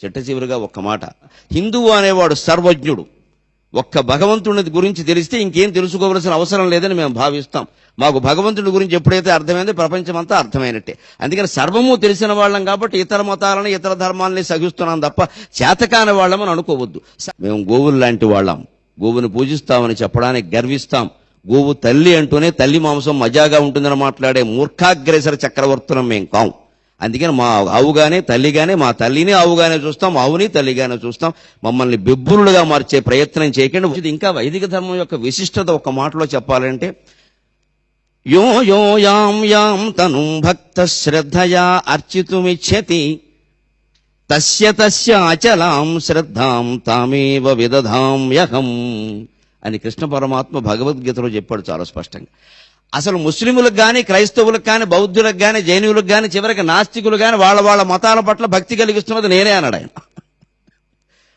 చిట్ట చివరిగా ఒక్క మాట, హిందువు అనేవాడు సర్వజ్ఞుడు. ఒక్క భగవంతుని గురించి తెలిస్తే ఇంకేం తెలుసుకోవలసిన అవసరం లేదని మేము భావిస్తాం. మాకు భగవంతుడి గురించి ఎప్పుడైతే అర్థమైందో ప్రపంచం అంతా అర్థమైనట్టే. అందుకని సర్వము తెలిసిన వాళ్ళం కాబట్టి ఇతర మతాలను ఇతర ధర్మాలని సహిస్తున్నాం తప్ప చేతకాని వాళ్ళమని అనుకోవద్దు. మేము గోవులు లాంటి వాళ్ళం, గోవుని పూజిస్తామని చెప్పడానికి గర్విస్తాం. గోవు తల్లి అంటూనే తల్లి మాంసం మజాగా ఉంటుందని మాట్లాడే మూర్ఖాగ్రేసర చక్రవర్తులం మేం కాం. అందుకని మా ఆవుగానే తల్లిగానే, మా తల్లిని ఆవుగానే చూస్తాం, ఆవుని తల్లిగానే చూస్తాం. మమ్మల్ని బిబ్బులుగా మార్చే ప్రయత్నం చేయకండి. ఇంకా వైదిక ధర్మం యొక్క విశిష్టత ఒక మాటలో చెప్పాలంటే, యో యో యాం యాం తనుం భక్త శ్రద్ధయా అర్చితుమిచ్చతి తస్య తస్య అచలాం శ్రద్ధాం తామేవ విదధామ్యహం అని కృష్ణ పరమాత్మ భగవద్గీతలో చెప్పాడు చాలా స్పష్టంగా. అసలు ముస్లింలకు కానీ, క్రైస్తవులకు కానీ, బౌద్ధులకు కానీ, జైనులకు కానీ, చివరికి నాస్తికులు కానీ వాళ్ళ మతాల పట్ల భక్తి కలిగిస్తున్నది నేనే అన్నాడు ఆయన.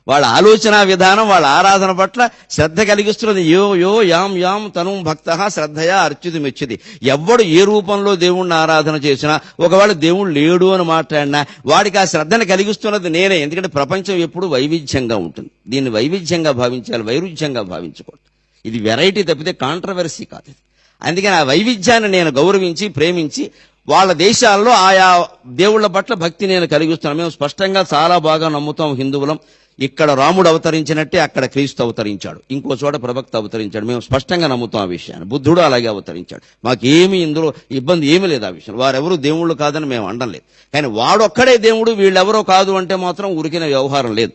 వాళ్ళ ఆలోచన విధానం, వాళ్ళ ఆరాధన పట్ల శ్రద్ధ కలిగిస్తున్నది యో యో యాం యాం తను భక్త శ్రద్ధయా అర్చితు మెచ్చిది. ఎవ్వడు ఏ రూపంలో దేవుణ్ణి ఆరాధన చేసినా, ఒకవేళ దేవుడు లేడు అని మాట్లాడినా వాడికి ఆ శ్రద్ధను కలిగిస్తున్నది నేనే. ఎందుకంటే ప్రపంచం ఎప్పుడు వైవిధ్యంగా ఉంటుంది. దీన్ని వైవిధ్యంగా భావించాలి, వైరుధ్యంగా భావించకూడదు. ఇది వెరైటీ తప్పితే కాంట్రవర్సీ కాదు ఇది. అందుకని ఆ వైవిధ్యాన్ని నేను గౌరవించి ప్రేమించి వాళ్ళ దేశాల్లో ఆయా దేవుళ్ల పట్ల భక్తి నేను కలిగిస్తున్నాను. మేము స్పష్టంగా చాలా బాగా నమ్ముతాం హిందువులం. ఇక్కడ రాముడు అవతరించినట్టే అక్కడ క్రీస్తు అవతరించాడు, ఇంకో చోట ప్రవక్త అవతరించాడు. మేము స్పష్టంగా నమ్ముతాం ఆ విషయాన్ని. బుద్ధుడు అలాగే అవతరించాడు. మాకేమీ ఇందులో ఇబ్బంది ఏమీ లేదు ఆ విషయం. వారెవరూ దేవుళ్ళు కాదని మేము అనడం లేదు. కానీ వాడొక్కడే దేవుడు, వీళ్ళెవరో కాదు అంటే మాత్రం ఉరికిన వ్యవహారం లేదు.